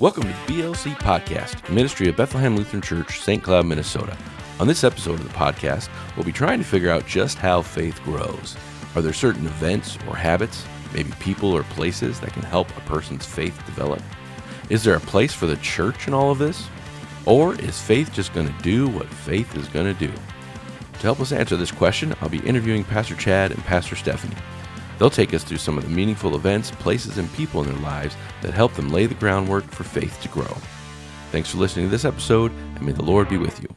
Welcome to the BLC Podcast, a ministry of Bethlehem Lutheran Church, St. Cloud, Minnesota. On this episode of the podcast, we'll be trying to figure out just how faith grows. Are there certain events or habits, maybe people or places that can help a person's faith develop? Is there a place for the church in all of this? Or is faith just going to do what faith is going to do? To help us answer this question, I'll be interviewing Pastor Chad and Pastor Stephanie. They'll take us through some of the meaningful events, places, and people in their lives that help them lay the groundwork for faith to grow. Thanks for listening to this episode, and may the Lord be with you.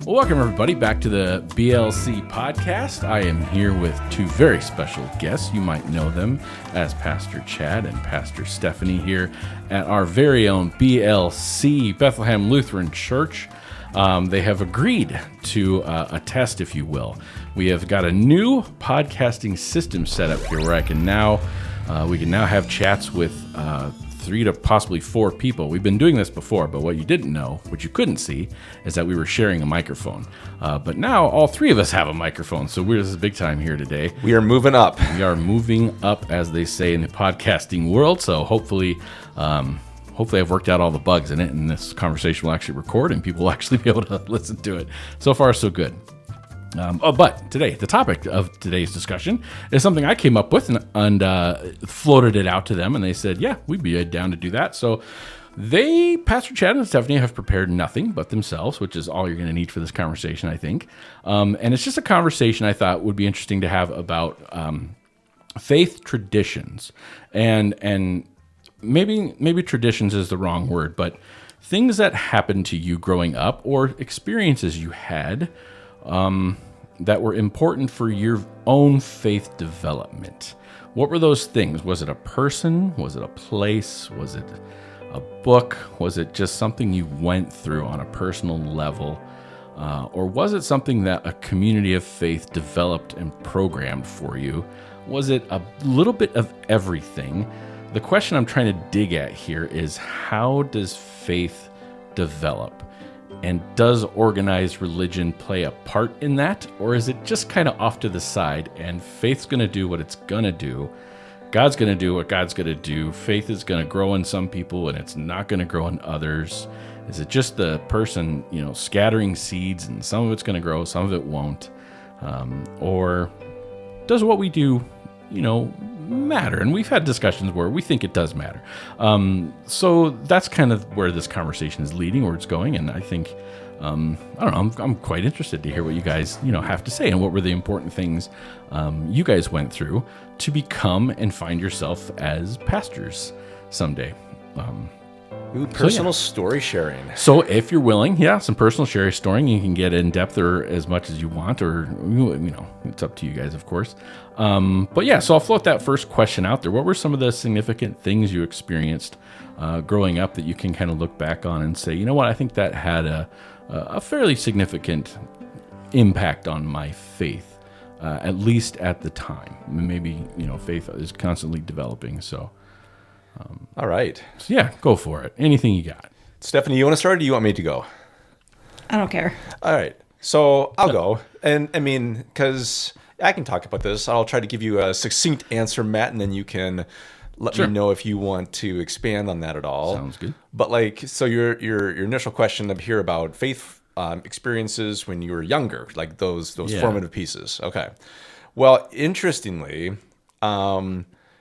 Well, welcome everybody back to the BLC podcast. I am here with two very special guests. You might know them as Pastor Chad and Pastor Stephanie here at our very own BLC, Bethlehem Lutheran Church. They have agreed to a test, if you will. We have got a new podcasting system set up here where we can now have chats with 3 to possibly 4 people. We've been doing this before, but what you didn't know, what you couldn't see, is that we were sharing a microphone. But now all 3 of us have a microphone, so this is big time here today. We are moving up. We are moving up, as they say in the podcasting world. So hopefully I've worked out all the bugs in it, and this conversation will actually record, and people will actually be able to listen to it. So far, so good. But today, the topic of today's discussion is something I came up with and floated it out to them, and they said, yeah, we'd be down to do that. So Pastor Chad and Stephanie, have prepared nothing but themselves, which is all you're going to need for this conversation, I think. And it's just a conversation I thought would be interesting to have about faith traditions. And maybe traditions is the wrong word, but things that happened to you growing up or experiences you had that were important for your own faith development. What were those things? Was it a person? Was it a place? Was it a book? Was it just something you went through on a personal level? Or was it something that a community of faith developed and programmed for you? Was it a little bit of everything? The question I'm trying to dig at here is, how does faith develop? And does organized religion play a part in that? Or is it just kind of off to the side and faith's going to do what it's going to do? God's going to do what God's going to do. Faith is going to grow in some people and it's not going to grow in others. Is it just the person, scattering seeds and some of it's going to grow, some of it won't? Or does what we do, matter? And we've had discussions where we think it does matter. So that's kind of where this conversation is leading, where it's going. And I think, I'm quite interested to hear what you guys, have to say, and what were the important things you guys went through to become and find yourself as pastors someday. Personal story sharing. So if you're willing, some personal story. You can get in depth or as much as you want, or it's up to you guys, of course. So I'll float that first question out there. What were some of the significant things you experienced growing up that you can kind of look back on and say, I think that had a fairly significant impact on my faith, at least at the time. Maybe faith is constantly developing, so. All right. So go for it. Anything you got. Stephanie, you want to start or do you want me to go? I don't care. All right. So I'll go. And because I can talk about this, I'll try to give you a succinct answer, Matt, and then you can let me know if you want to expand on that at all. Sounds good. But so your initial question up here about faith experiences when you were younger, like those formative pieces. Okay. Well, interestingly,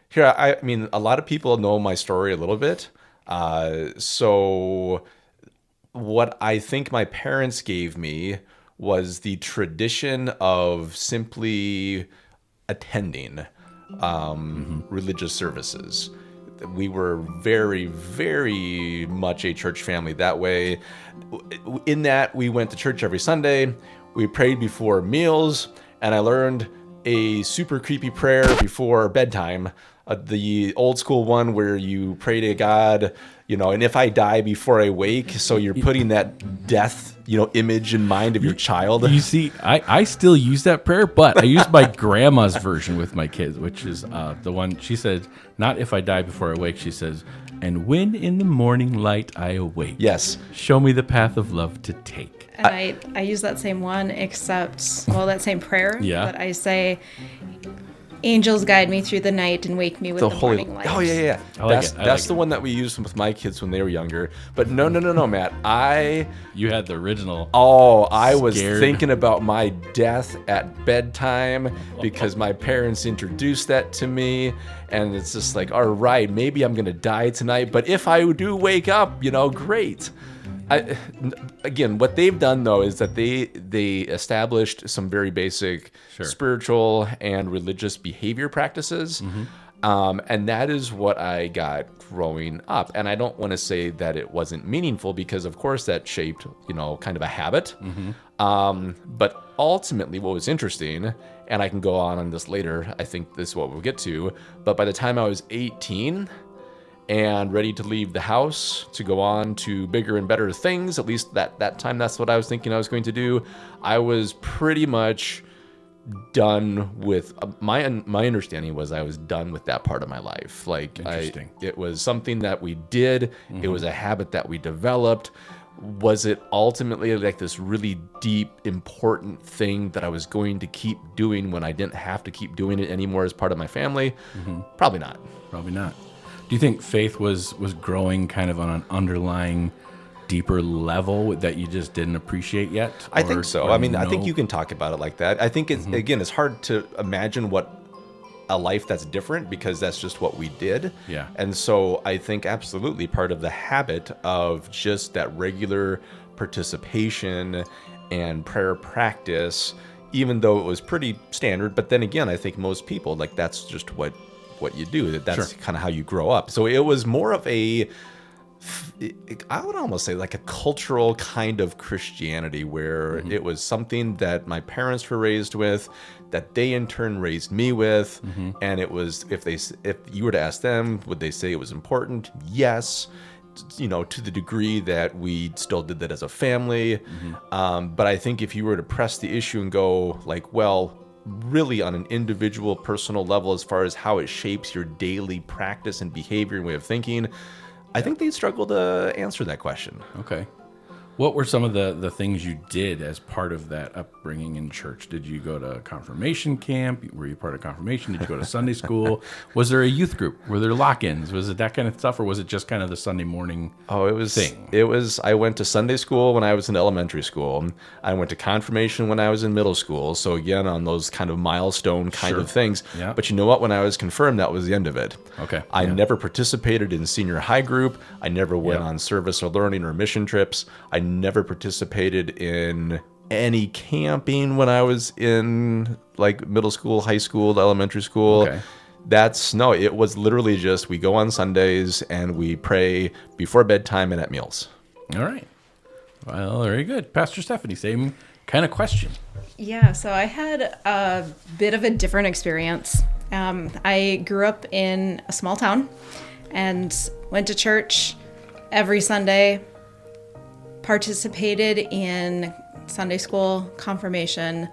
here, a lot of people know my story a little bit. So what I think my parents gave me was the tradition of simply attending religious services. We were very, very much a church family that way. In that, we went to church every Sunday. We prayed before meals, and I learned a super creepy prayer before bedtime. The old school one where you pray to God, and if I die before I wake, so you're putting that death, image in mind of your child. You see, I still use that prayer, but I use my grandma's version with my kids, which is the one she said, not if I die before I wake, she says, and when in the morning light I awake. Yes. Show me the path of love to take. And I use that same one, that same prayer. Yeah. But I say, angels guide me through the night and wake me with the morning light. Oh yeah. I like That's it. I that's like the it. one that we used with my kids when they were younger. But no, Matt. You had the original. I was Scared. thinking about my death at bedtime because my parents introduced that to me, and it's just like, all right, maybe I'm gonna die tonight, but if I do wake up, great. Again, what they've done though is that they established some very basic spiritual and religious behavior practices. And that is what I got growing up. And I don't want to say that it wasn't meaningful because, of course, that shaped, kind of a habit. But ultimately, what was interesting, and I can go on this later, I think this is what we'll get to, but by the time I was 18 and ready to leave the house to go on to bigger and better things, at least that time, that's what I was thinking I was going to do, I was pretty much done with my understanding was I was done with that part of my life. Like Interesting. It was something that we did. It was a habit that we developed. Was it ultimately like this really deep, important thing that I was going to keep doing when I didn't have to keep doing it anymore as part of my family? Probably not. Probably not. Do you think faith was growing kind of on an underlying deeper level that you just didn't appreciate yet? I think so. I mean, I think you can talk about it like that. I think it's again, it's hard to imagine what a life that's different because that's just what we did. Yeah. And so I think absolutely part of the habit of just that regular participation and prayer practice, even though it was pretty standard, but then again, I think most people, like, that's just what you do. That's kind of how you grow up. So it was more of I would almost say like a cultural kind of Christianity where it was something that my parents were raised with, that they in turn raised me with. And it was, if you were to ask them, would they say it was important? Yes. To the degree that we still did that as a family. But I think if you were to press the issue and go like, well, really on an individual personal level, as far as how it shapes your daily practice and behavior and way of thinking, I think they struggle to answer that question. Okay. What were some of the things you did as part of that upbringing in church? Did you go to confirmation camp? Were you part of confirmation? Did you go to Sunday school? Was there a youth group? Were there lock-ins? Was it that kind of stuff, or was it just kind of the Sunday morning thing? It was, I went to Sunday school when I was in elementary school. I went to confirmation when I was in middle school. So again, on those kind of milestone kind of things. Yeah. But you know what? When I was confirmed, that was the end of it. Okay. I never participated in senior high group. I never went on service or learning or mission trips. I never participated in any camping when I was in like middle school, high school, elementary school. Okay. It was literally just we go on Sundays and we pray before bedtime and at meals. All right. Well, very good. Pastor Stephanie, same kind of question. Yeah, so I had a bit of a different experience. I grew up in a small town and went to church every Sunday, participated in Sunday school, confirmation,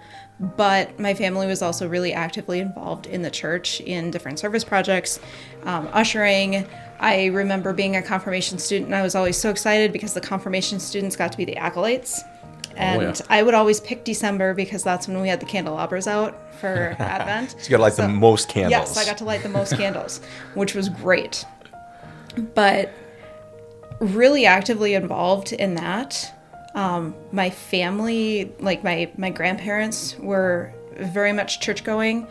but my family was also really actively involved in the church in different service projects, ushering. I remember being a confirmation student, and I was always so excited because the confirmation students got to be the acolytes. And I would always pick December because that's when we had the candelabras out for Advent. So you got to light the most candles. Yes, I got to light the most candles, which was great. But really actively involved in that. My family, like my grandparents, were very much church going,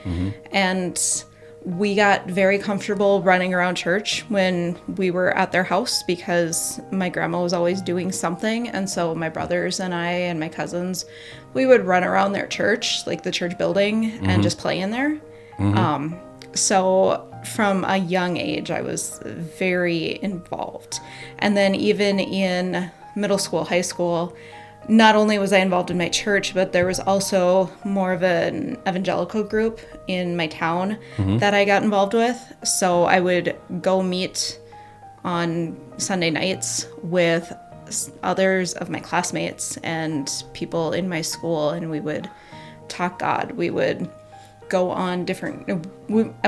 and we got very comfortable running around church when we were at their house because my grandma was always doing something. And so my brothers and I and my cousins, we would run around their church, like the church building, and just play in there. So from a young age, I was very involved. And then even in middle school, high school, not only was I involved in my church, but there was also more of an evangelical group in my town that I got involved with. So I would go meet on Sunday nights with others of my classmates and people in my school, and we would talk God. We would go on I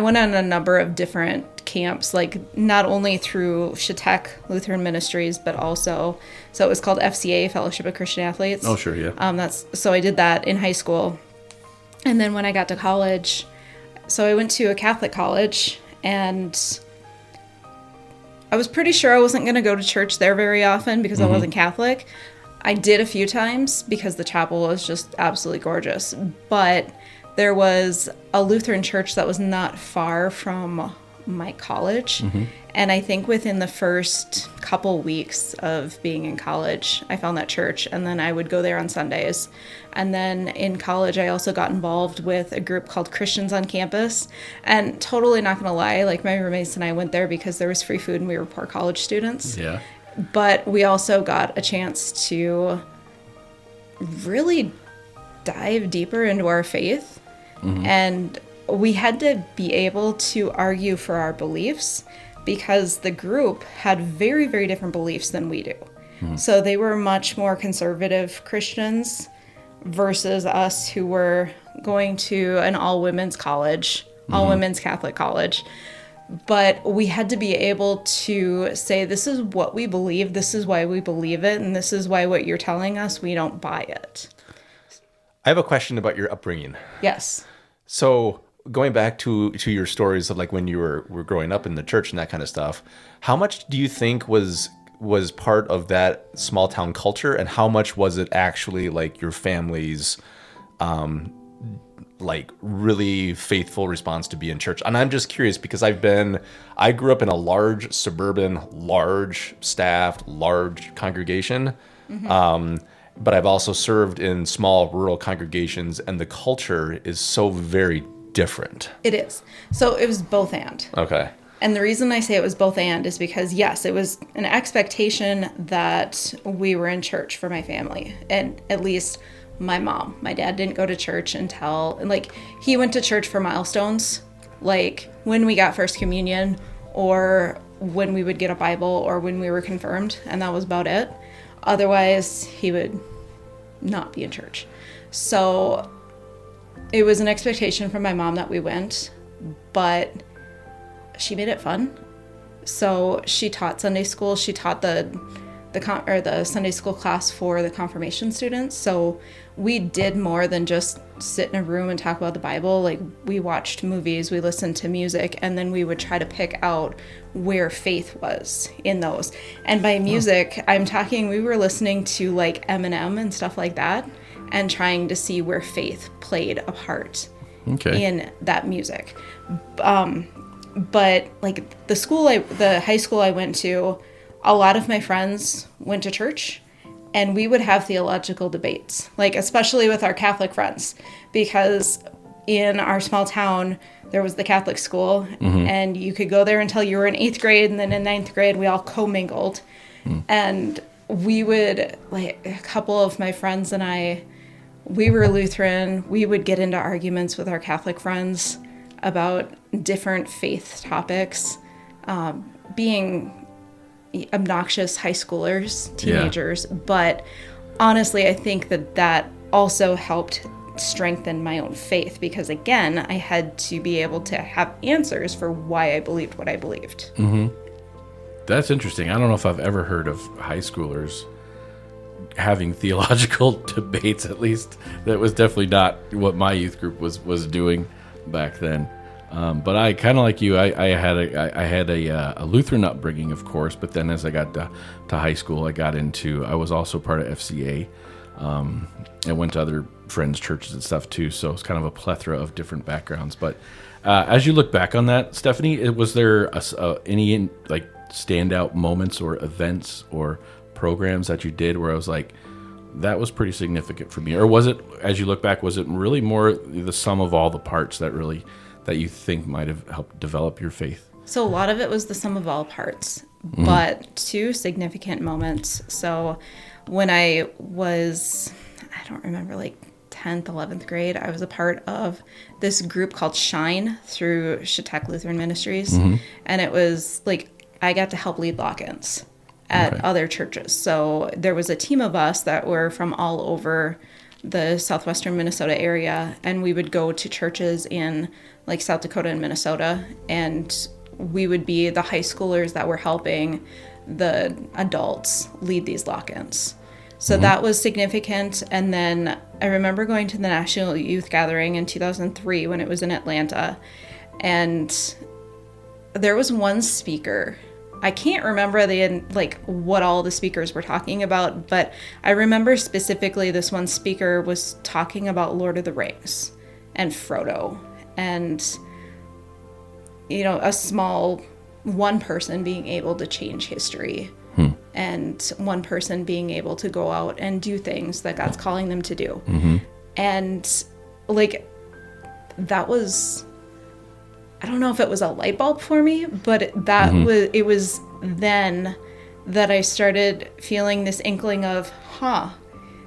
went on a number of different camps, like not only through Shatek Lutheran Ministries, but also, so it was called FCA, Fellowship of Christian Athletes. Oh, sure, yeah. So I did that in high school. And then when I got to college, So I went to a Catholic college, and I was pretty sure I wasn't going to go to church there very often because I wasn't Catholic. I did a few times because the chapel was just absolutely gorgeous. But there was a Lutheran church that was not far from my college. And I think within the first couple weeks of being in college, I found that church, and then I would go there on Sundays. And then in college, I also got involved with a group called Christians on Campus. And totally not going to lie, like my roommates and I went there because there was free food and we were poor college students. Yeah. But we also got a chance to really dive deeper into our faith. And we had to be able to argue for our beliefs because the group had very, very different beliefs than we do. So they were much more conservative Christians versus us who were going to an all-women's college, all-women's Catholic college. But we had to be able to say, this is what we believe, this is why we believe it, and this is why what you're telling us, we don't buy it. I have a question about your upbringing. Yes. So going back to your stories of like when you were growing up in the church and that kind of stuff, how much do you think was part of that small town culture, and how much was it actually like your family's like really faithful response to be in church? And I'm just curious because I grew up in a large suburban, large staffed, large congregation. But I've also served in small rural congregations, and the culture is so very different. It is. So it was both and. Okay. And the reason I say it was both and is because, yes, it was an expectation that we were in church for my family. And at least my mom. My dad didn't go to church until, like, he went to church for milestones, like when we got First Communion or when we would get a Bible or when we were confirmed, and that was about it. Otherwise, he would not be in church. So it was an expectation from my mom that we went, but she made it fun. So she taught Sunday school. She taught the Sunday school class for the confirmation students. So we did more than just sit in a room and talk about the Bible. Like, we watched movies, we listened to music, and then we would try to pick out where faith was in those. And by music, I'm talking, we were listening to like Eminem and stuff like that, and trying to see where faith played a part in that music. But like the high school I went to, a lot of my friends went to church, and we would have theological debates, like especially with our Catholic friends, because in our small town, there was the Catholic school, and you could go there until you were in 8th grade, and then in 9th grade, we all commingled. And we would, like, a couple of my friends and I, we were Lutheran. We would get into arguments with our Catholic friends about different faith topics, being obnoxious high schoolers, teenagers. Yeah. But honestly, I think that also helped strengthen my own faith, because again, I had to be able to have answers for why I believed what I believed. That's interesting. I don't know if I've ever heard of high schoolers having theological debates. At least that was definitely not what my youth group was doing back then. But I kind of like you. I had a Lutheran upbringing, of course. But then as I got to high school, I was also part of FCA. I went to other friends' churches and stuff too. So it's kind of a plethora of different backgrounds. But as you look back on that, Stephanie, was there any like standout moments or events or programs that you did where I was like, that was pretty significant for me? Or was it, as you look back, was it really more the sum of all the parts that you think might have helped develop your faith? So a lot of it was the sum of all parts, but two significant moments. So when I was, I don't remember, like 10th, 11th grade, I was a part of this group called Shine through Shatek Lutheran Ministries. And it was like, I got to help lead lock-ins at other churches. So there was a team of us that were from all over the southwestern Minnesota area, and we would go to churches in like South Dakota and Minnesota, and we would be the high schoolers that were helping the adults lead these lock-ins. So that was significant. And then I remember going to the National Youth Gathering in 2003 when it was in Atlanta. And there was one speaker. I can't remember what all the speakers were talking about, but I remember specifically this one speaker was talking about Lord of the Rings and Frodo and, a small one person being able to change history and one person being able to go out and do things that God's calling them to do. And that was, I don't know if it was a light bulb for me, but it was then that I started feeling this inkling of,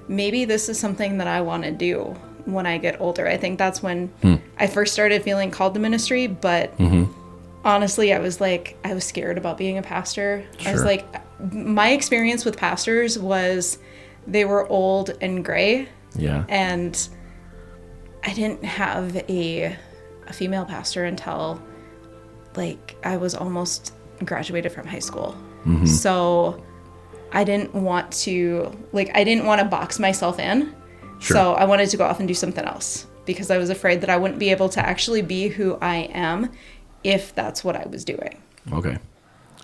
maybe this is something that I want to do when I get older. I think that's when I first started feeling called to ministry, but honestly, I was scared about being a pastor. Sure. I was like, my experience with pastors was they were old and gray. Yeah. And I didn't have a female pastor until I was almost graduated from high school. So I didn't want to box myself in. Sure. So I wanted to go off and do something else because I was afraid that I wouldn't be able to actually be who I am if that's what I was doing. Okay.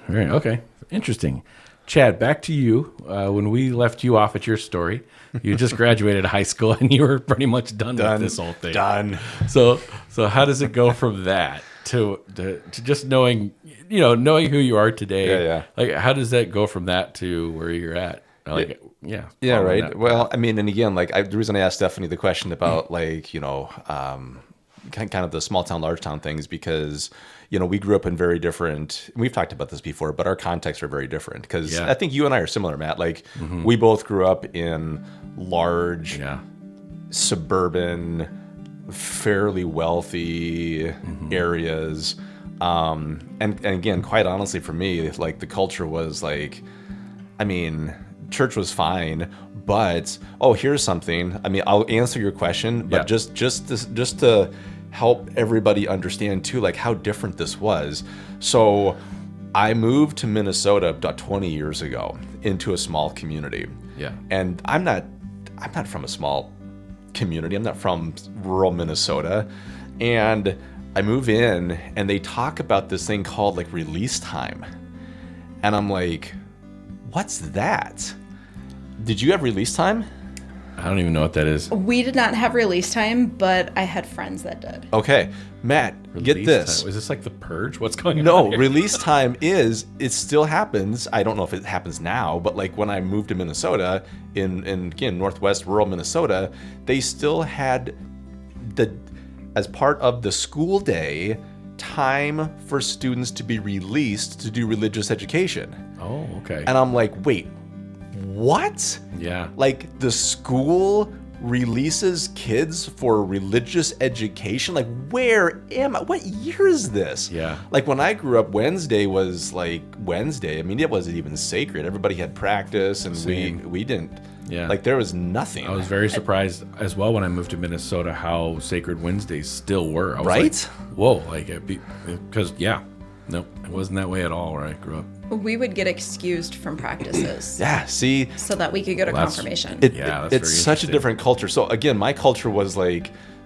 All right. Okay. Interesting. Chad, back to you. When we left you off at your story, you just graduated high school and you were pretty much done with this whole thing. Done. So how does it go from that to just knowing who you are today? Yeah. Like, how does that go from that to where you're at? Right. Well, I mean, and again, the reason I asked Stephanie the question about kind of the small town, large town things, because we grew up in very different. We've talked about this before, but our contexts are very different. Because I think you and I are similar, Matt. We both grew up in large, suburban, fairly wealthy areas, and again, quite honestly, for me, the culture was church was fine, but here's something. I'll answer your question, but just to help everybody understand too, how different this was. So I moved to Minnesota about 20 years ago into a small community. Yeah. And I'm not from a small community. I'm not from rural Minnesota. And I move in and they talk about this thing called release time. And I'm like, what's that? Did you have release time? I don't even know what that is. We did not have release time, but I had friends that did. Okay, Matt, get this. Time. Is this like the purge? What's going on? No, here? Release time it still happens. I don't know if it happens now, but when I moved to Minnesota, in again, northwest rural Minnesota, they still had as part of the school day, time for students to be released to do religious education. Oh, okay. And I'm like, wait, what? Yeah. The school releases kids for religious education? Where am I? What year is this? Yeah. When I grew up, Wednesday was Wednesday. It wasn't even sacred. Everybody had practice and we didn't. Yeah. There was nothing. I was very surprised as well when I moved to Minnesota how sacred Wednesdays still were. I was right? Whoa. Because, nope, it wasn't that way at all where I grew up. We would get excused from practices. Yeah, see? So that we could go to confirmation. It's such a different culture. So again, my culture was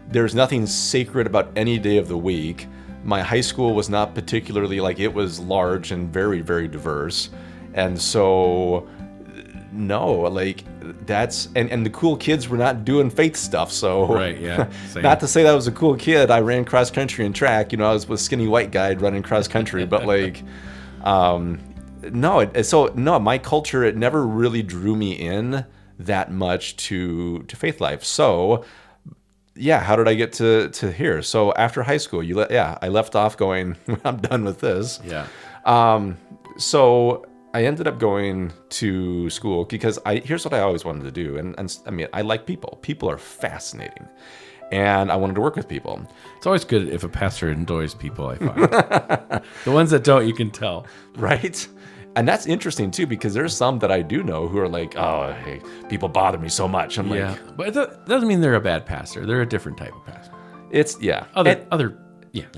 there's nothing sacred about any day of the week. My high school was not particularly it was large and very, very diverse. And so, no, that's, and the cool kids were not doing faith stuff. So, right, yeah. Same. Not to say that I was a cool kid. I ran cross country and track. I was a skinny white guy running cross country, but no, my culture, it never really drew me in that much to faith life. So, how did I get to here? So after high school, I left off going, I'm done with this. Yeah. So I ended up going to school because here's what I always wanted to do. And I like people. People are fascinating. And I wanted to work with people. It's always good if a pastor enjoys people, I find. The ones that don't, you can tell. Right? And that's interesting, too, because there's some that I do know who are oh, hey, people bother me so much. I'm but that doesn't mean they're a bad pastor. They're a different type of pastor. It's, Other,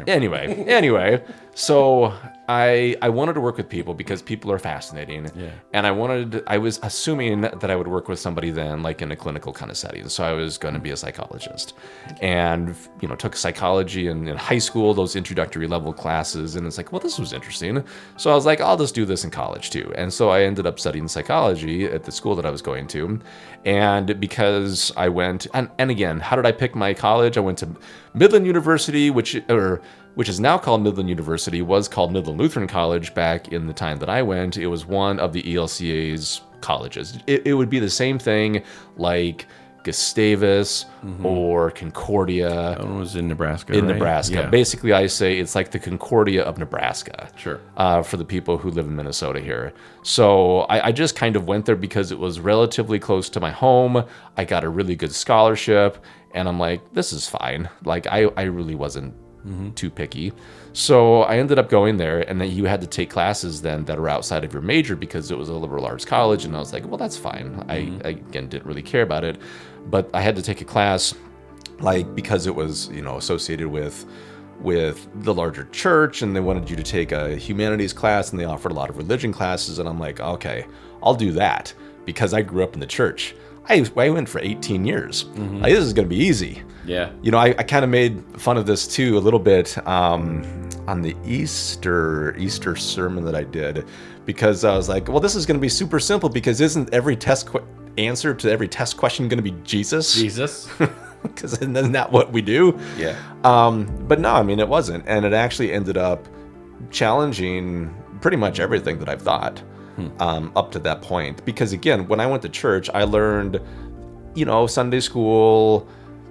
Anyway, So I wanted to work with people because people are fascinating. Yeah. And I was assuming that I would work with somebody then like in a clinical kind of setting. So I was going to be a psychologist and, took psychology in high school, those introductory level classes. And it's like, well, this was interesting. So I was like, I'll just do this in college too. And so I ended up studying psychology at the school that I was going to. And because I went, and again, how did I pick my college? I went to Midland University, which is now called Midland University, was called Midland Lutheran College back in the time that I went. It was one of the ELCA's colleges. It would be the same thing like Gustavus or Concordia. That one was in Nebraska, In right? Nebraska. Yeah. Basically, I say it's like the Concordia of Nebraska. Sure. For the people who live in Minnesota here. So I just kind of went there because it was relatively close to my home. I got a really good scholarship. And I'm like, this is fine. Like, I really wasn't too picky. So I ended up going there, and then you had to take classes then that are outside of your major because it was a liberal arts college. And I was like, well, that's fine. I again, didn't really care about it. But I had to take a class, like, because it was, associated with the larger church, and they wanted you to take a humanities class, and they offered a lot of religion classes. And I'm like, okay, I'll do that because I grew up in the church. I went for 18 years. Like, this is going to be easy. Yeah. I kind of made fun of this too a little bit on the Easter sermon that I did, because I was like, well, this is going to be super simple because isn't every answer to every test question going to be Jesus? Jesus. Because isn't that what we do? Yeah. But no, I mean, it wasn't. And it actually ended up challenging pretty much everything that I've thought up to that point. Because again, when I went to church, I learned, Sunday school,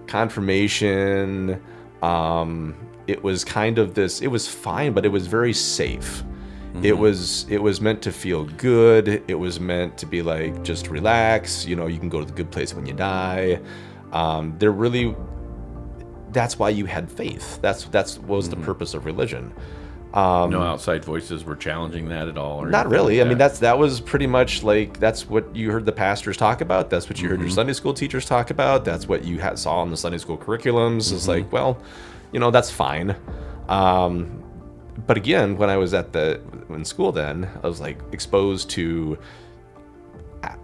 confirmation. It was kind of this, it was fine, but it was very safe. It was meant to feel good. It was meant to be like, just relax. You can go to the good place when you die. That's why you had faith. That's what was the purpose of religion. No outside voices were challenging that at all? Or Not really. like I mean, that? that was pretty much like, that's what you heard the pastors talk about. That's what you heard your Sunday school teachers talk about. That's what you saw in the Sunday school curriculums. It's like, well, that's fine. But again, when I was in school then, I was like exposed to,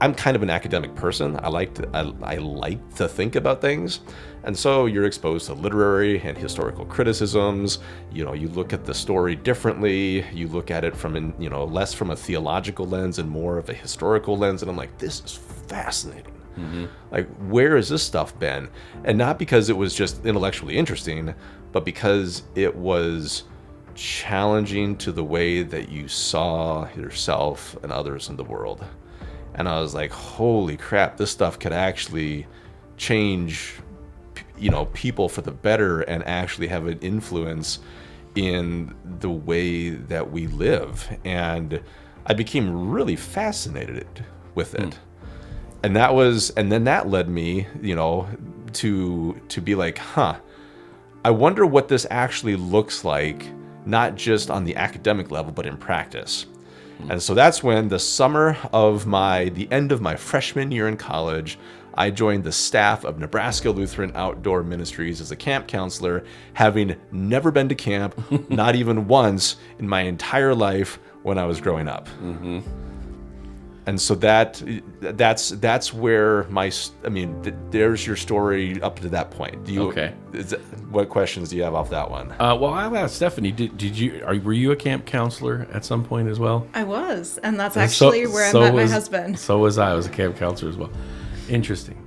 I'm kind of an academic person. I like to think about things. And so you're exposed to literary and historical criticisms. You look at the story differently. You look at it from, less from a theological lens and more of a historical lens. And I'm like, this is fascinating. Like, where has this stuff been? And not because it was just intellectually interesting, but because it was challenging to the way that you saw yourself and others in the world. And I was like, holy crap, this stuff could actually change, people for the better and actually have an influence in the way that we live. And I became really fascinated with it. And then that led me, to be like, I wonder what this actually looks like, not just on the academic level, but in practice. And so that's when the summer of the end of my freshman year in college, I joined the staff of Nebraska Lutheran Outdoor Ministries as a camp counselor, having never been to camp, not even once in my entire life when I was growing up. And so that's where there's your story up to that point. What questions do you have off that one? Well, I'll ask Stephanie. Were you a camp counselor at some point as well? I was, and that's actually where I met my husband. So was I. I was a camp counselor as well. Interesting.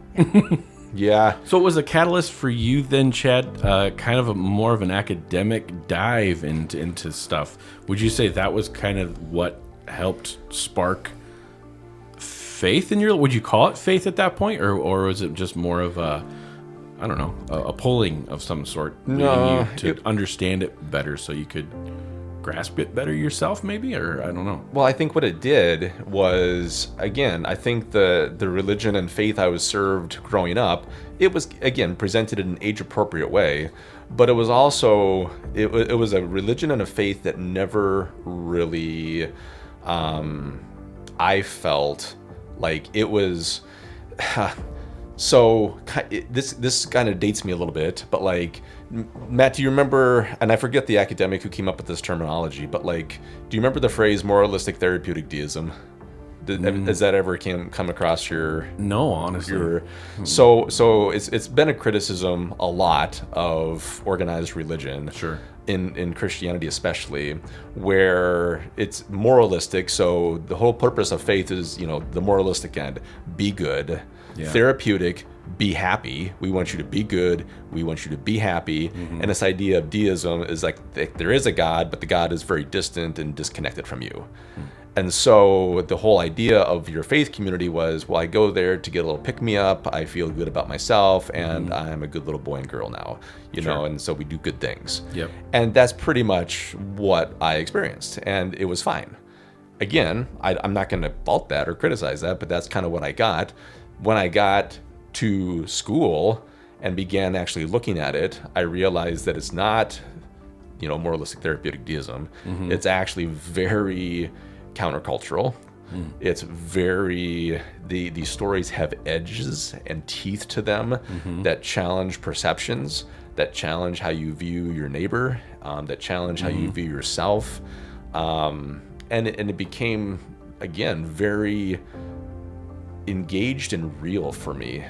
Yeah. So it was a catalyst for you then, Chad, kind of more of an academic dive into stuff. Would you say that was kind of what helped spark faith in would you call it faith at that point, or was it just more of a pulling of some sort, leading you to understand it better so you could grasp it better yourself, maybe? Or I don't know. Well, I think what it did was, again, I think the religion and faith I was served growing up, it was, again, presented in an age-appropriate way, but it was also, it was a religion and a faith that never really, I felt like it was, So this kind of dates me a little bit, but like, Matt, do you remember, and I forget the academic who came up with this terminology, but like, do you remember the phrase moralistic therapeutic deism? Has that ever come across your? No, honestly. So it's been a criticism a lot of organized religion. Sure. In Christianity especially, where it's moralistic. So the whole purpose of faith is, the moralistic end, be good. Yeah. Therapeutic, be happy. We want you to be good. We want you to be happy. And this idea of deism is like there is a God, but the God is very distant and disconnected from you. And so the whole idea of your faith community was, well, I go there to get a little pick-me-up. I feel good about myself, and I'm a good little boy and girl now, you know, and so we do good things. Yep. And that's pretty much what I experienced, and it was fine. Again, I'm not going to fault that or criticize that, but that's kind of what I got. When I got to school and began actually looking at it, I realized that it's not, moralistic therapeutic deism. It's actually very countercultural. It's very, these stories have edges and teeth to them that challenge perceptions, that challenge how you view your neighbor, that challenge how you view yourself. And it became, again, very engaged and real for me.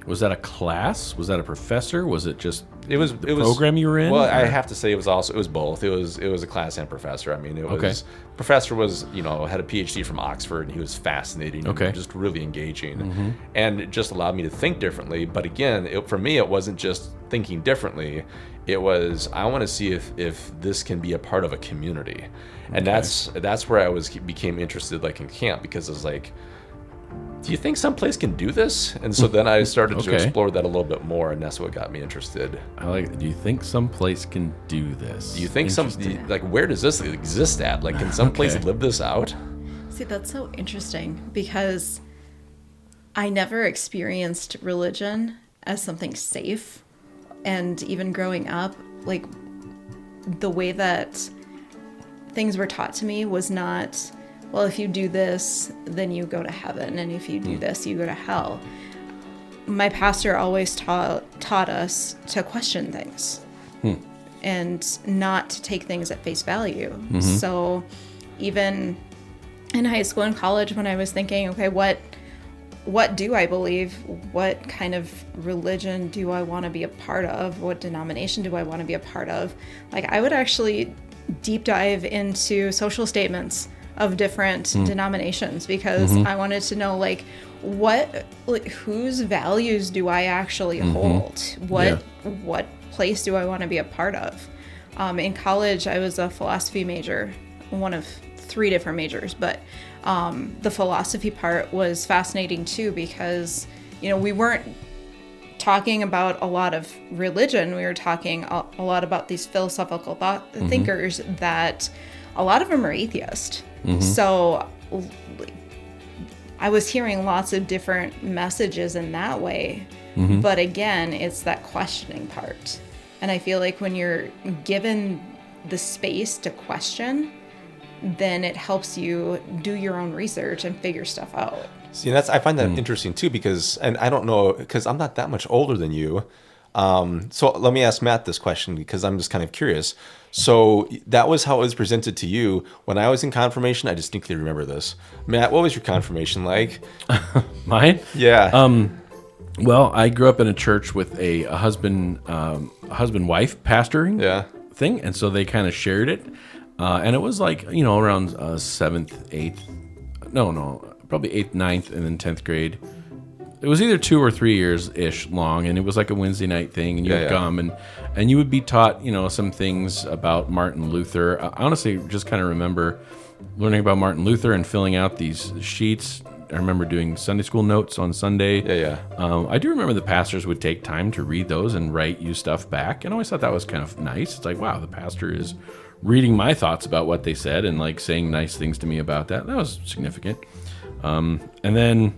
Was that a class? Was that a professor? Was it just it was program you were in? Well, I have to say it was both. It was a class and professor. I mean, it was professor was, had a PhD from Oxford, and he was fascinating and just really engaging, and it just allowed me to think differently. But again, for me, it wasn't just thinking differently. It was, I want to see if this can be a part of a community, and that's where I became interested, like in camp, because it was like, do you think someplace can do this? And so then I started to explore that a little bit more, and that's what got me interested. Do you think someplace can do this? Do you think where does this exist at? Like, can someplace live this out? See, that's so interesting, because I never experienced religion as something safe. And even growing up, like, the way that things were taught to me was not, well, if you do this, then you go to heaven, and if you do this, you go to hell. My pastor always taught us to question things and not to take things at face value. So even in high school and college, when I was thinking, okay, what do I believe? What kind of religion do I want to be a part of? What denomination do I want to be a part of? Like, I would actually deep dive into social statements of different denominations, because I wanted to know, like, whose values do I actually hold? What place do I want to be a part of? In college, I was a philosophy major, one of 3 different majors, but the philosophy part was fascinating too, because, we weren't talking about a lot of religion. We were talking a lot about these philosophical thinkers that a lot of them are atheist. So I was hearing lots of different messages in that way. But again, it's that questioning part. And I feel like when you're given the space to question, then it helps you do your own research and figure stuff out. See, I find that interesting too, because, and I don't know, because I'm not that much older than you. So let me ask Matt this question, because I'm just kind of curious. So that was how it was presented to you. When I was in confirmation, I distinctly remember this. Matt, what was your confirmation like? Mine? Yeah. Well, I grew up in a church with a husband-wife pastoring thing, and so they kind of shared it. And it was like, around 7th, 8th, probably 8th, 9th, and then 10th grade. It was either 2 or 3 years-ish long, and it was like a Wednesday night thing, and you would come, and you would be taught, some things about Martin Luther. I honestly just kind of remember learning about Martin Luther and filling out these sheets. I remember doing Sunday school notes on Sunday. I do remember the pastors would take time to read those and write you stuff back, and I always thought that was kind of nice. It's like, wow, the pastor is reading my thoughts about what they said and like saying nice things to me about that. That was significant. And then,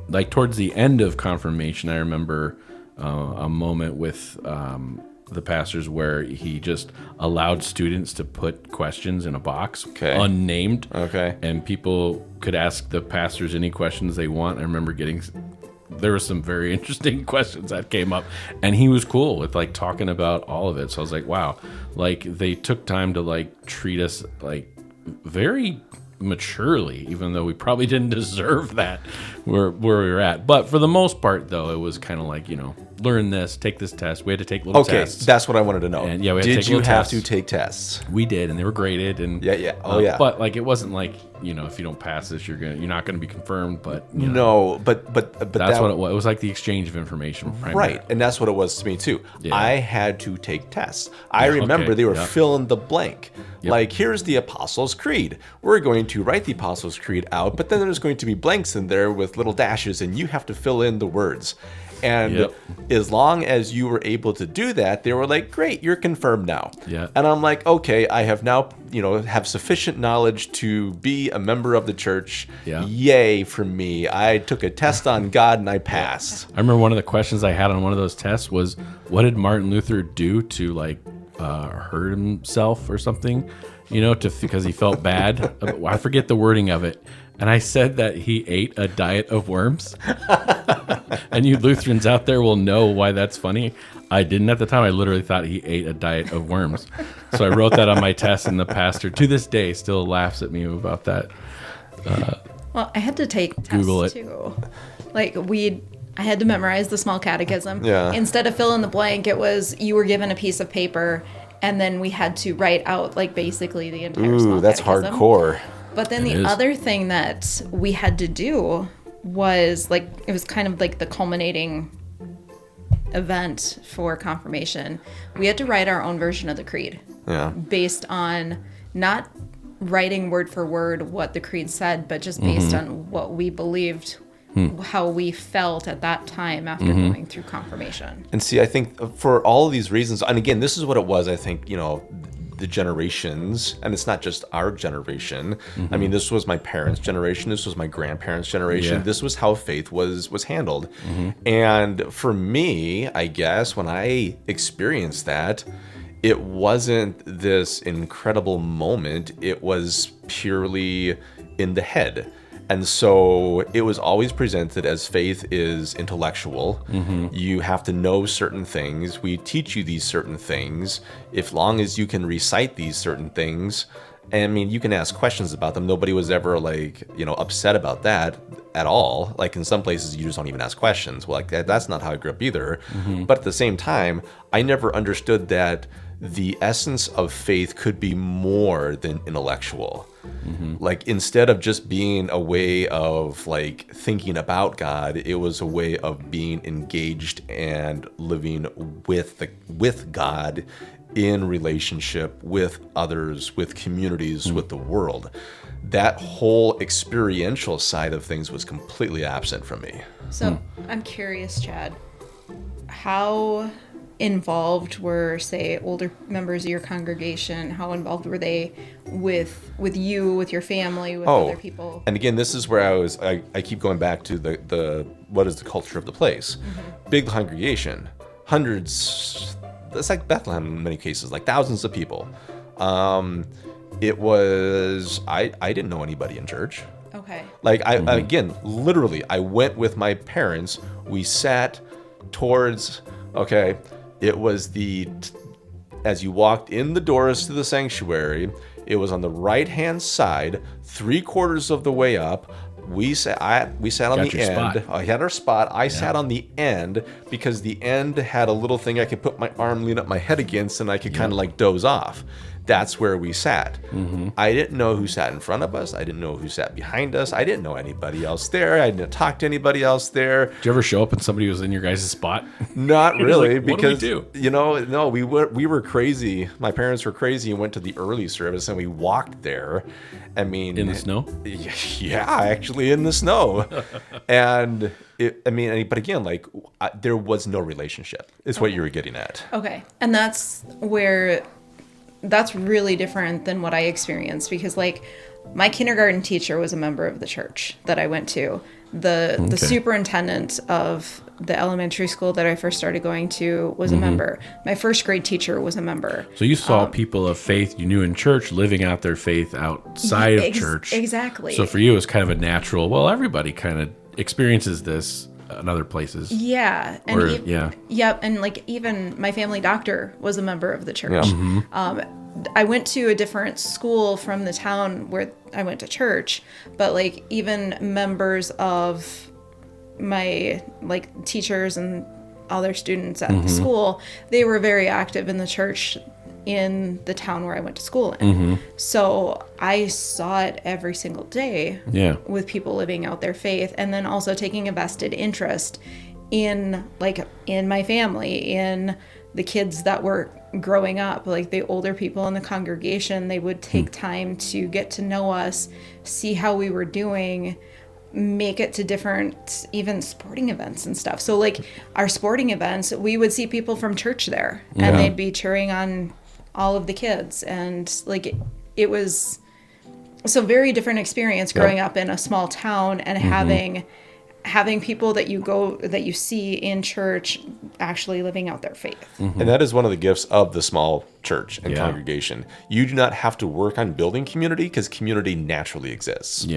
like, towards the end of confirmation, I remember a moment with the pastors where he just allowed students to put questions in a box, unnamed. And people could ask the pastors any questions they want. I remember getting there were some very interesting questions that came up, and he was cool with like talking about all of it. So I was like, wow, like they took time to like treat us like very maturely, even though we probably didn't deserve that where we were at. But for the most part, though, it was kind of like, learn this, take this test. We had to take little tests. That's what I wanted to know. And yeah, we had did to take you little have tests. to take tests? We did, and they were graded. And Yeah. Yeah. But like, it wasn't like if you don't pass this, you're not gonna be confirmed. But No, but that's what it was. It was like the exchange of information, primarily. Right, and that's what it was to me too. Yeah. I had to take tests. I remember okay, they were yeah. fill in the blank. Yep. Like, here's the Apostles' Creed. We're going to write the Apostles' Creed out, but then there's going to be blanks in there with little dashes, and you have to fill in the words. And Yep. as long as you were able to do that, they were like, great, you're confirmed now. Yeah. And I'm like, okay, I have now, have sufficient knowledge to be a member of the church. Yeah. Yay for me. I took a test on God and I passed. I remember one of the questions I had on one of those tests was, what did Martin Luther do to like hurt himself or something? Because he felt bad. I forget the wording of it. And I said that he ate a diet of worms. And you Lutherans out there will know why that's funny. I didn't at the time. I literally thought he ate a diet of worms. So I wrote that on my test, and the pastor, to this day, still laughs at me about that. Well, I had to take tests Google it. too. Like I had to memorize the small catechism. Yeah. Instead of fill in the blank, it was you were given a piece of paper, and then we had to write out like basically the entire small Ooh, that's catechism. hardcore. But then It the is. other thing that we had to do was like it was kind of like the culminating event for confirmation. We had to write our own version of the creed Yeah. based on not writing word for word what the creed said, but just based on what we believed, how we felt at that time after going through confirmation. And see, I think for all of these reasons, and again, this is what it was, I think, the generations, and it's not just our generation. I mean, this was my parents' generation. This was my grandparents' generation. Yeah. This was how faith was handled. And for me, I guess, when I experienced that, it wasn't this incredible moment. It was purely in the head. And so it was always presented as faith is intellectual. You have to know certain things. We teach you these certain things. If long as you can recite these certain things, I mean, you can ask questions about them. Nobody was ever like, upset about that at all. Like in some places, you just don't even ask questions. Well, like that's not how I grew up either. But at the same time, I never understood that the essence of faith could be more than intellectual. Like instead of just being a way of like thinking about God, it was a way of being engaged and living with God in relationship with others, with communities, with the world. That whole experiential side of things was completely absent from me. So I'm curious, Chad, how involved were, say, older members of your congregation? How involved were they with you, with your family, with other people? And again, this is where I keep going back to the what is the culture of the place. Big congregation, hundreds, it's like Bethlehem in many cases, like thousands of people. It was, I didn't know anybody in church. Okay. Like again, literally, I went with my parents. We sat towards, it was as you walked in the doors to the sanctuary, it was on the right-hand side, 3/4 of the way up. We sat on Got the your end. spot. I had our spot. I sat on the end because the end had a little thing I could put my arm, lean up my head against, and I could kind of like doze off. That's where we sat. I didn't know who sat in front of us. I didn't know who sat behind us. I didn't know anybody else there. I didn't talk to anybody else there. Did you ever show up and somebody was in your guys' spot? Not really, like, what do we because do? no, we were crazy. My parents were crazy and went to the early service, and we walked there. I mean, In the snow? Yeah, actually in the snow. And but again, like there was no relationship. Is what you were getting at. Okay. And that's really different than what I experienced, because like my kindergarten teacher was a member of the church that I went to. The superintendent of the elementary school that I first started going to was a member. My first grade teacher was a member. So you saw people of faith you knew in church living out their faith outside of church. Exactly. So for you, it was kind of a natural, well, everybody kind of experiences this in other places. Yeah. And yeah. Yep. And like even my family doctor was a member of the church. Yeah. I went to a different school from the town where I went to church, but like even members of my like teachers and other students at the school, they were very active in the church in the town where I went to school in. So I saw it every single day with people living out their faith, and then also taking a vested interest in my family, in the kids that were growing up, like the older people in the congregation. They would take time to get to know us, see how we were doing, make it to different even sporting events and stuff. So like our sporting events, we would see people from church there, and they'd be cheering on all of the kids, and like it was so very different experience growing up in a small town and having people that you see in church actually living out their faith. And that is one of the gifts of the small church and congregation. You do not have to work on building community, because community naturally exists.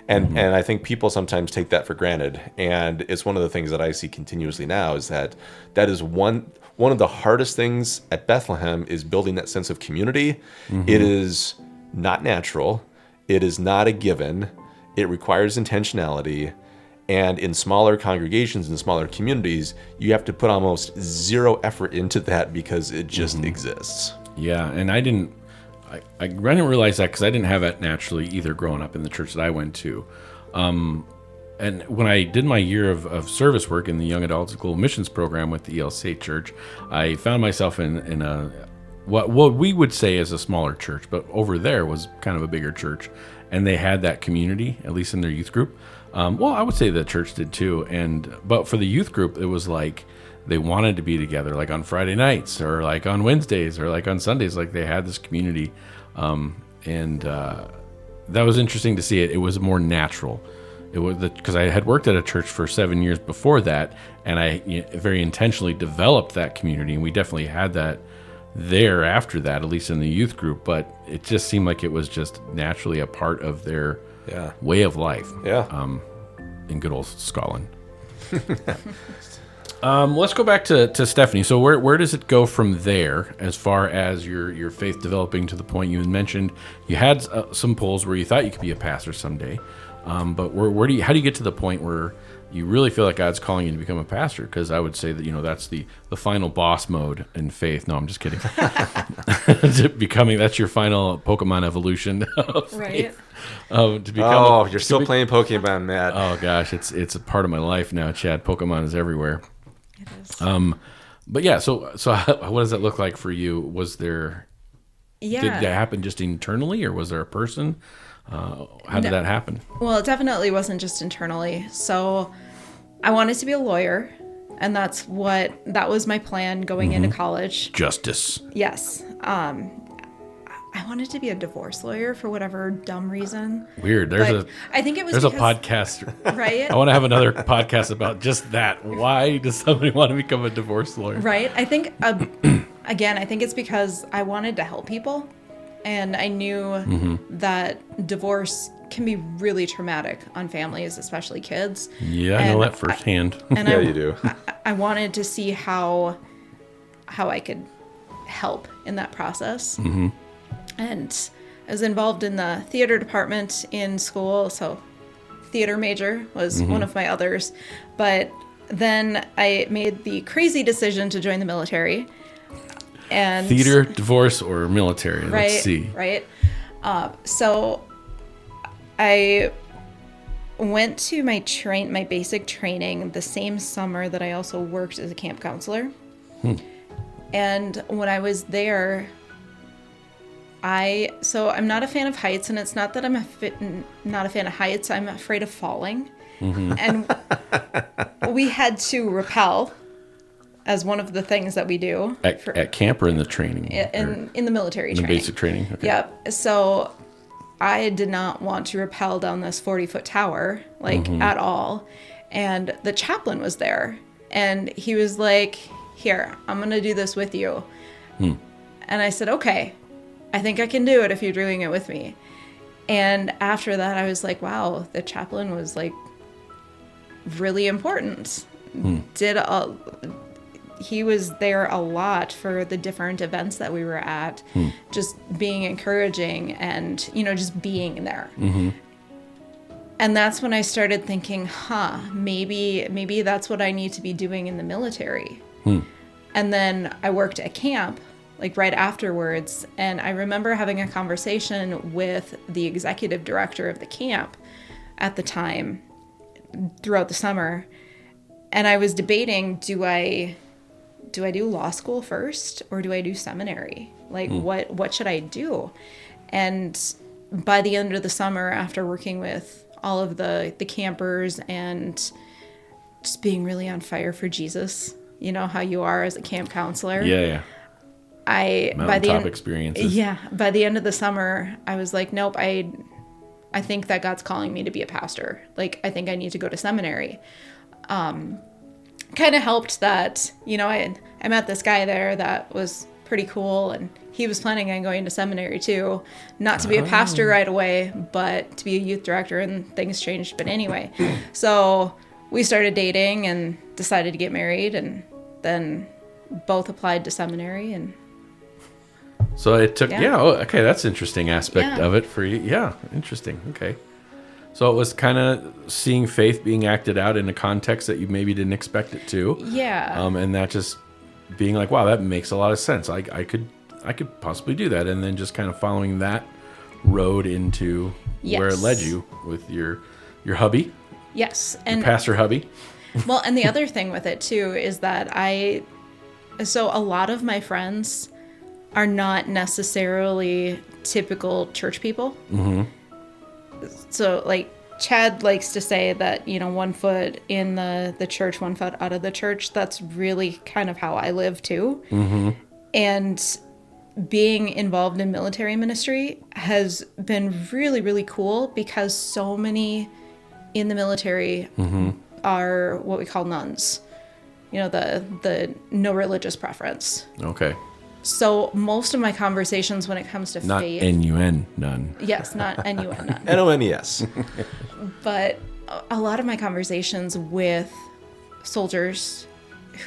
And I think people sometimes take that for granted. And it's one of the things that I see continuously now, is that is one of the hardest things at Bethlehem, is building that sense of community. It is not natural. It is not a given. It requires intentionality. And in smaller congregations and smaller communities, you have to put almost zero effort into that, because it just exists. Yeah, and I didn't realize that, because I didn't have that naturally either growing up in the church that I went to. And when I did my year of service work in the Young Adults Global Missions Program with the ELCA Church, I found myself in a what we would say is a smaller church, but over there was kind of a bigger church. And they had that community, at least in their youth group. Well, I would say the church did too. But for the youth group, it was like they wanted to be together, like on Friday nights or like on Wednesdays or like on Sundays. Like they had this community. That was interesting to see it. It was more natural. It was because I had worked at a church for 7 years before that, and I very intentionally developed that community. And we definitely had that there after that, at least in the youth group. But it just seemed like it was just naturally a part of their way of life. In good old Scotland. Let's go back to Stephanie. So where does it go from there, as far as your faith developing to the point you mentioned you had some polls where you thought you could be a pastor someday, but how do you get to the point where you really feel like God's calling you to become a pastor? Because I would say that that's the final boss mode in faith. No, I'm just kidding. That's your final Pokemon evolution of faith. You're still playing Pokemon, Matt. Oh gosh, it's a part of my life now, Chad. Pokemon is everywhere. It is. But yeah, so what does that look like for you? Was there? Yeah. Did that happen just internally, or was there a person? How did that happen? Well, it definitely wasn't just internally. So I wanted to be a lawyer, and that was my plan going into college. Justice. Yes. I wanted to be a divorce lawyer for whatever dumb reason. Weird. I think it was a podcast. Right? I want to have another podcast about just that. Why does somebody want to become a divorce lawyer? Right. I think, again, I think it's because I wanted to help people. And I knew that divorce can be really traumatic on families, especially kids. Yeah, I know that firsthand. You do. I wanted to see how I could help in that process. And I was involved in the theater department in school, so theater major was one of my others. But then I made the crazy decision to join the military. And theater, divorce, or military? Right, let's see. Right. So I went to my basic training the same summer that I also worked as a camp counselor. And when I was there, I'm not a fan of heights, and it's not that I'm not a fan of heights. I'm afraid of falling. And we had to rappel as one of the things that we do. At camp or in the training? In the military training. In the basic training? Okay. Yep. So I did not want to rappel down this 40-foot tower, at all. And the chaplain was there, and he was like, "Here, I'm going to do this with you." And I said, "Okay, I think I can do it if you're doing it with me." And after that, I was like, wow, the chaplain was like really important. He was there a lot for the different events that we were at, just being encouraging and, just being there. And that's when I started thinking, maybe that's what I need to be doing in the military. And then I worked at camp, like right afterwards. And I remember having a conversation with the executive director of the camp at the time throughout the summer. And I was debating, do I do law school first or do I do seminary? Like, what should I do? And by the end of the summer, after working with all of the campers and just being really on fire for Jesus, you know how you are as a camp counselor. Yeah. Mountaintop experiences. Yeah. By the end of the summer, I was like, nope, I think that God's calling me to be a pastor. Like, I think I need to go to seminary. Kind of helped that, I met this guy there that was pretty cool, and he was planning on going to seminary too, not to be a pastor right away, but to be a youth director, and things changed. But anyway, so we started dating and decided to get married, and then both applied to seminary. And so it took, okay, that's an interesting aspect of it for you. Yeah, interesting. Okay. So it was kind of seeing faith being acted out in a context that you maybe didn't expect it to. Yeah. And that just being like, wow, that makes a lot of sense. I could possibly do that. And then just kind of following that road into where it led you with your hubby. Yes. And your pastor hubby. Well, and the other thing with it too is that so a lot of my friends are not necessarily typical church people. So like Chad likes to say that, 1 foot in the church, 1 foot out of the church. That's really kind of how I live too. And being involved in military ministry has been really, really cool because so many in the military are what we call nuns. The no religious preference. Okay. So most of my conversations when it comes to not faith... Not N-U-N, none. Yes, not N-U-N, none. N-O-N-E-S. But a lot of my conversations with soldiers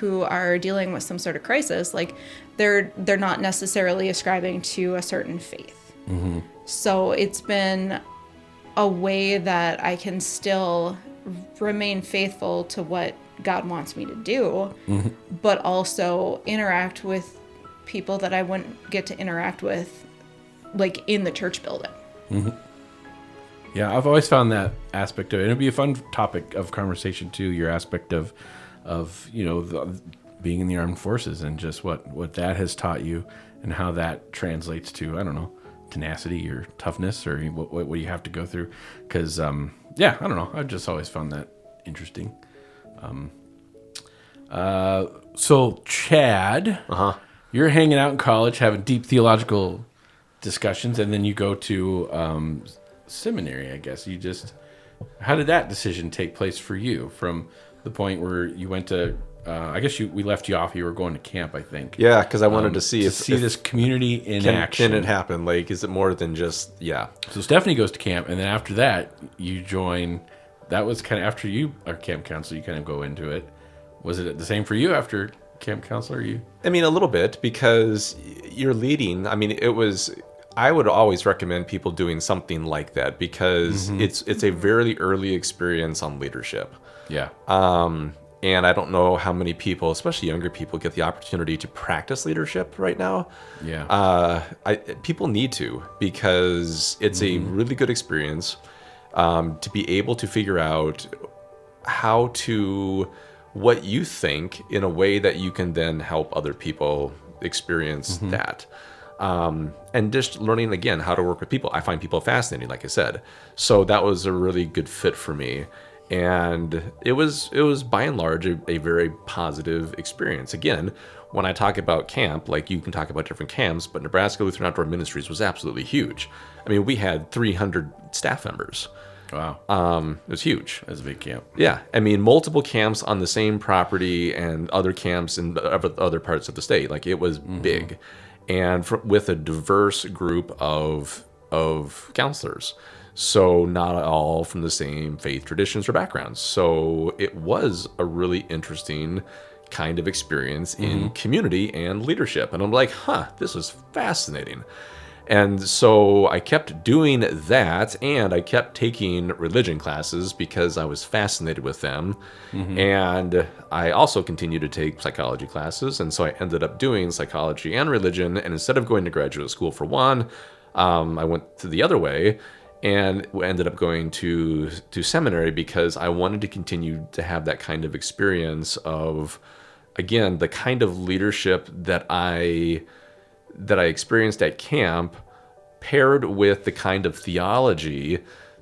who are dealing with some sort of crisis, like they're not necessarily ascribing to a certain faith. So it's been a way that I can still remain faithful to what God wants me to do, but also interact with people that I wouldn't get to interact with, like in the church building. Yeah, I've always found that aspect of it. It'd be a fun topic of conversation too. Your aspect of being in the armed forces and just what that has taught you and how that translates to, I don't know, tenacity or toughness or what you have to go through. Because I don't know. I've just always found that interesting. So Chad. You're hanging out in college, having deep theological discussions, and then you go to seminary, I guess. How did that decision take place for you from the point where you went to, we left you off, you were going to camp, I think. Yeah, because I wanted to see if this community in action. Can it happen? Like, is it more than just, So Stephanie goes to camp, and then after that, you join, that was kind of after you are camp counselor, you kind of go into it. Was it the same for you after camp counselor? I mean, a little bit, because you're leading. I mean, I would always recommend people doing something like that because it's a very early experience on leadership. Yeah. And I don't know how many people, especially younger people, get the opportunity to practice leadership right now. Yeah. People need to, because it's a really good experience to be able to figure out what you think in a way that you can then help other people experience that. And just learning, again, how to work with people. I find people fascinating, like I said. So that was a really good fit for me. And it was by and large a very positive experience. Again, when I talk about camp, like you can talk about different camps, but Nebraska Lutheran Outdoor Ministries was absolutely huge. I mean, we had 300 staff members. Wow. It was huge. That's a big camp. Yeah. I mean, multiple camps on the same property and other camps in other parts of the state. Like, it was big. And with a diverse group of counselors. So not all from the same faith traditions or backgrounds. So it was a really interesting kind of experience in community and leadership. And I'm like, this is fascinating. And so I kept doing that, and I kept taking religion classes because I was fascinated with them. And I also continued to take psychology classes, and so I ended up doing psychology and religion. And instead of going to graduate school for one, I went the other way and ended up going to seminary because I wanted to continue to have that kind of experience of, again, the kind of leadership that I experienced at camp, paired with the kind of theology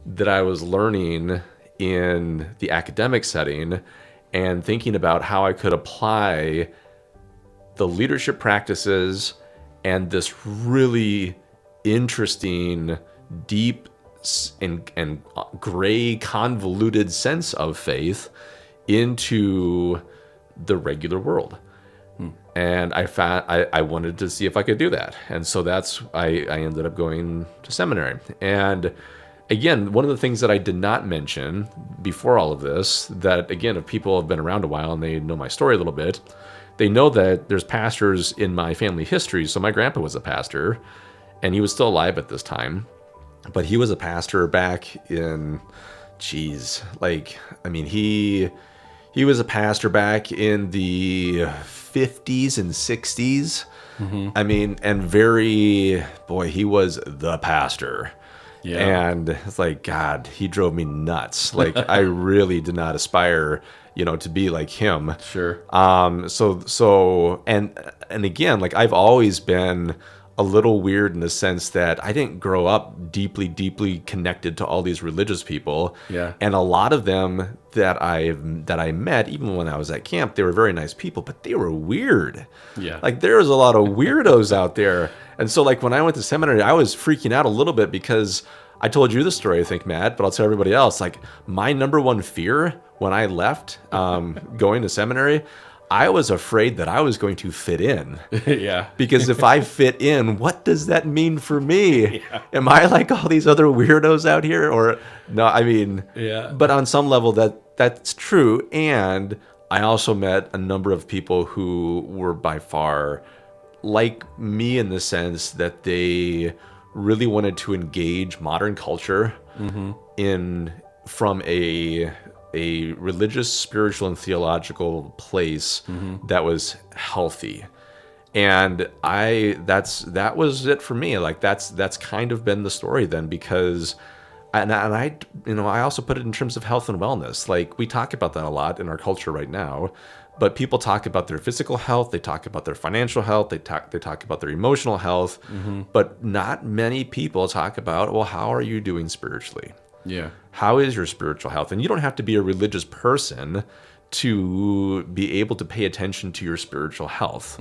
that I was learning in the academic setting, and thinking about how I could apply the leadership practices and this really interesting, deep and gray, convoluted sense of faith into the regular world. And I wanted to see if I could do that. And so I ended up going to seminary. And again, one of the things that I did not mention before all of this, that again, if people have been around a while and they know my story a little bit, they know that there's pastors in my family history. So my grandpa was a pastor, and he was still alive at this time. But he was a pastor back in, he was a pastor back in the 50s and 60s. And he was the pastor. Yeah. And it's like, God, he drove me nuts. Like, I really did not aspire, to be like him. Sure. And again, like, I've always been a little weird in the sense that I didn't grow up deeply, deeply connected to all these religious people. Yeah. And a lot of them that I met, even when I was at camp, they were very nice people, but they were weird. Yeah. Like, there was a lot of weirdos out there. And so, like, when I went to seminary, I was freaking out a little bit because I told you the story, I think, Matt, but I'll tell everybody else. Like, my number one fear when I left going to seminary, I was afraid that I was going to fit in. Yeah. Because if I fit in, what does that mean for me? Yeah. Am I like all these other weirdos out here? Or no, yeah. But on some level that's true. And I also met a number of people who were by far like me in the sense that they really wanted to engage modern culture from a religious, spiritual, and theological place that was healthy. And that was it for me. Like, that's kind of been the story then, because I also put it in terms of health and wellness. Like, we talk about that a lot in our culture right now, but people talk about their physical health, they talk about their financial health, they talk about their emotional health, but not many people talk about, well, how are you doing spiritually? Yeah. How is your spiritual health? And you don't have to be a religious person to be able to pay attention to your spiritual health.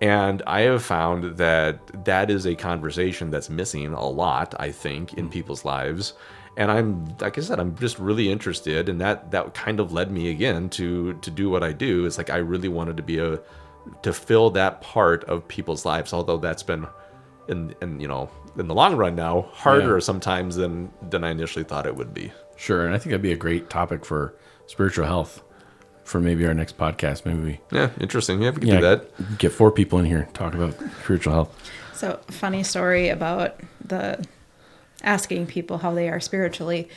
And I have found that is a conversation that's missing a lot, I think, in people's lives. And like I said, I'm just really interested, and that kind of led me again to do what I do. It's like, I really wanted to fill that part of people's lives, although that's been in the long run now harder sometimes than I initially thought it would be. Sure. And I think that'd be a great topic for spiritual health for maybe our next podcast. Interesting. Yeah, we can do that. Get 4 people in here, talk about spiritual health. So, funny story about the asking people how they are spiritually.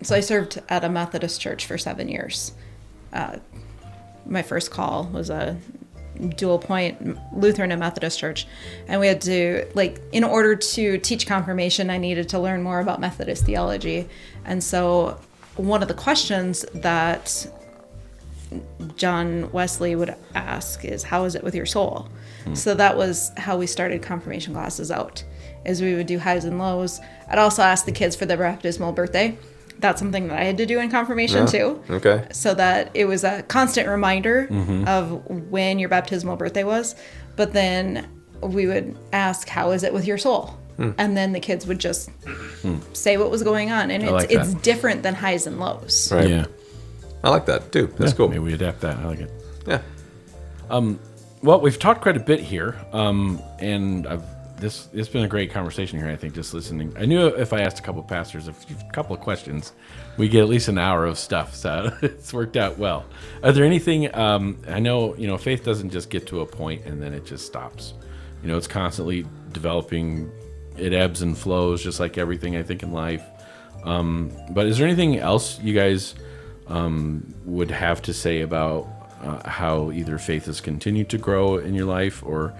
So I served at a Methodist church for 7 years. My first call was a dual point Lutheran and Methodist church, and we had to, in order to teach confirmation, I needed to learn more about Methodist theology. And so one of the questions that John Wesley would ask is, how is it with your soul? So that was how we started confirmation classes out, is we would do highs and lows. I'd also ask the kids for their baptismal birthday. That's something that I had to do in confirmation too. Okay. So that it was a constant reminder of when your baptismal birthday was. But then we would ask, how is it with your soul? And then the kids would just say what was going on. And it's different than highs and lows. Right. Yeah. I like that too. That's cool. Maybe we adapt that. I like it. Yeah. Well, we've talked quite a bit here. And it's been a great conversation here. I think just listening. I knew if I asked a couple of pastors a couple of questions, we get at least an hour of stuff. So it's worked out well. Are there anything? I know faith doesn't just get to a point and then it just stops. It's constantly developing. It ebbs and flows, just like everything I think in life. But is there anything else you guys would have to say about how either faith has continued to grow in your life, or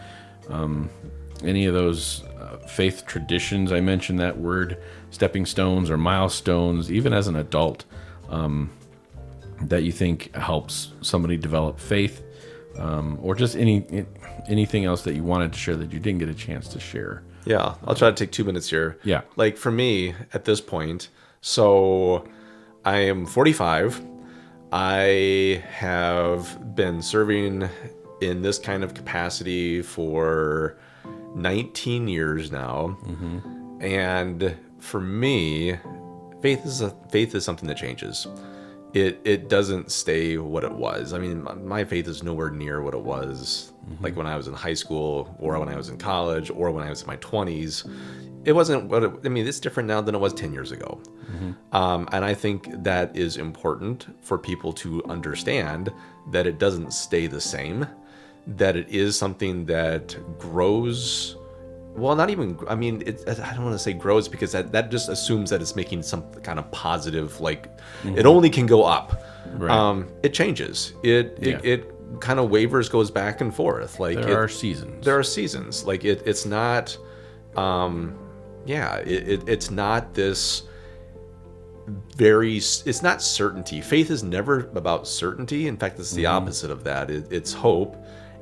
any of those faith traditions? I mentioned that word, stepping stones or milestones, even as an adult, that you think helps somebody develop faith, or just anything else that you wanted to share that you didn't get a chance to share. Yeah, I'll try to take 2 minutes here. Yeah. Like for me at this point, so I am 45. I have been serving in this kind of capacity for 19 years now. Mm-hmm. And for me, faith is something that changes. It doesn't stay what it was. I mean, my faith is nowhere near what it was like when I was in high school, or when I was in college, or when I was in my 20s. It wasn't it's different now than it was 10 years ago. Mm-hmm. And I think that is important for people to understand, that it doesn't stay the same, that it is something that grows. Well, not even, I don't want to say grows, because that just assumes that it's making some kind of positive, like it only can go up. Right. It changes. It kind of wavers, goes back and forth. Like there are seasons. There are seasons. Like it's not, it's not this it's not certainty. Faith is never about certainty. In fact, it's the opposite of that. It's hope,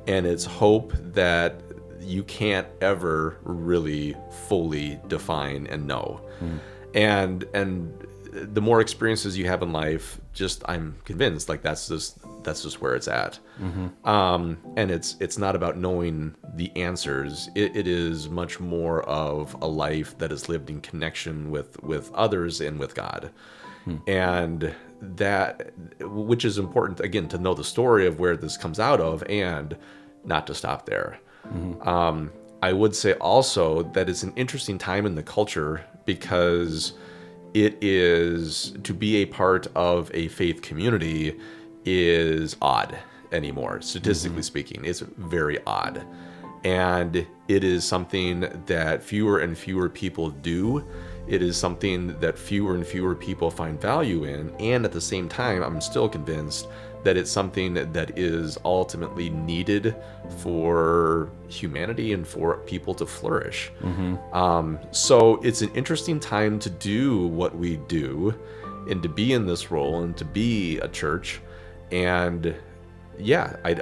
and it's hope that you can't ever really fully define and know. And the more experiences you have in life, I'm convinced, like that's just where it's at. And it's not about knowing the answers. It is much more of a life that is lived in connection with others and with God. And that, which is important, again, to know the story of where this comes out of, and not to stop there. I would say also that it's an interesting time in the culture, because it is, to be a part of a faith community is odd anymore. Statistically speaking, it's very odd. And it is something that fewer and fewer people do. It is something that fewer and fewer people find value in. And at the same time, I'm still convinced that it's something that is ultimately needed for humanity and for people to flourish. So it's an interesting time to do what we do, and to be in this role, and to be a church. And I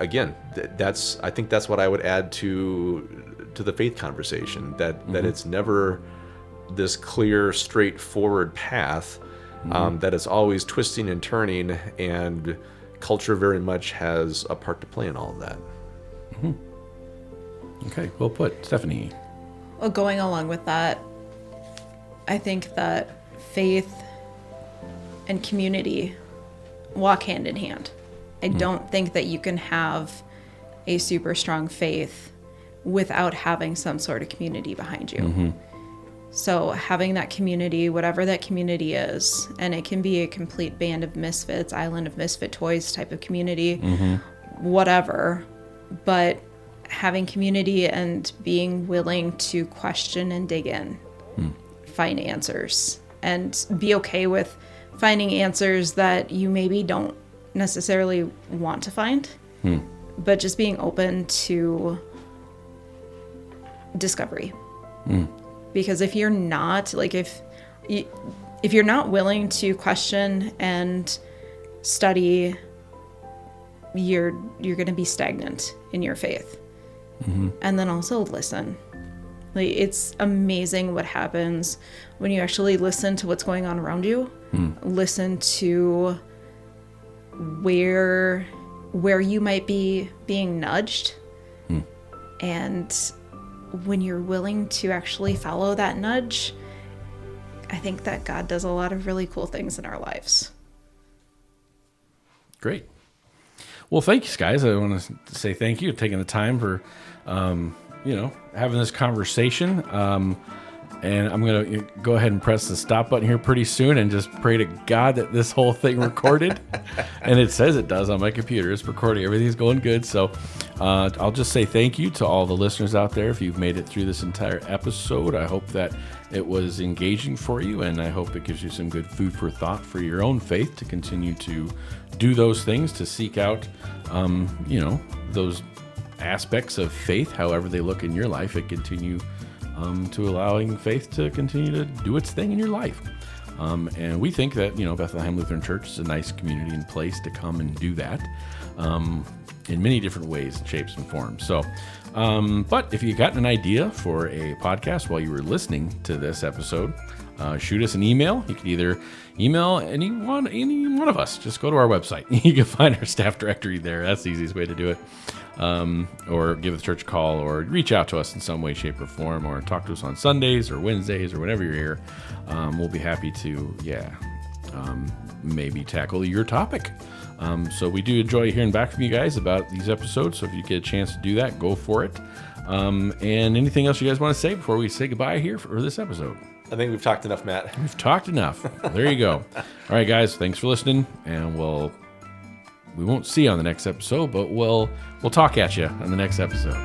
think that's what I would add to the faith conversation, that it's never this clear, straightforward path, that it's always twisting and turning, and culture very much has a part to play in all of that. Okay, well put. Stephanie? Well, going along with that, I think that faith and community walk hand in hand. I don't think that you can have a super strong faith without having some sort of community behind you. So having that community, whatever that community is, and it can be a complete band of misfits, island of misfit toys type of community, whatever, but having community and being willing to question and dig in, find answers, and be okay with finding answers that you maybe don't necessarily want to find, but just being open to discovery. Because if you're not, like, if you're not willing to question and study, you're going to be stagnant in your faith. And then also listen. Like, it's amazing what happens when you actually listen to what's going on around you. Listen to where you might be being nudged, and when you're willing to actually follow that nudge, I think that God does a lot of really cool things in our lives. Great. Well, thank you, guys. I want to say thank you for taking the time for having this conversation. And I'm going to go ahead and press the stop button here pretty soon and just pray to God that this whole thing recorded. And it says it does on my computer. It's recording. Everything's going good. So I'll just say thank you to all the listeners out there. If you've made it through this entire episode, I hope that it was engaging for you. And I hope it gives you some good food for thought for your own faith to continue to do those things, to seek out, those aspects of faith, however they look in your life, and continue to allowing faith to continue to do its thing in your life. And we think that, Bethlehem Lutheran Church is a nice community and place to come and do that in many different ways, shapes, and forms. So, but if you got an idea for a podcast while you were listening to this episode, shoot us an email. You can either email any one of us. Just go to our website. You can find our staff directory there. That's the easiest way to do it. Or give the church a call, or reach out to us in some way, shape, or form, or talk to us on Sundays or Wednesdays or whenever you're here. We'll be happy to, maybe tackle your topic. So we do enjoy hearing back from you guys about these episodes. So if you get a chance to do that, go for it. And anything else you guys want to say before we say goodbye here for this episode? I think we've talked enough, Matt. We've talked enough. There you go. All right, guys. Thanks for listening, and we won't see you on the next episode, but we'll talk at you on the next episode.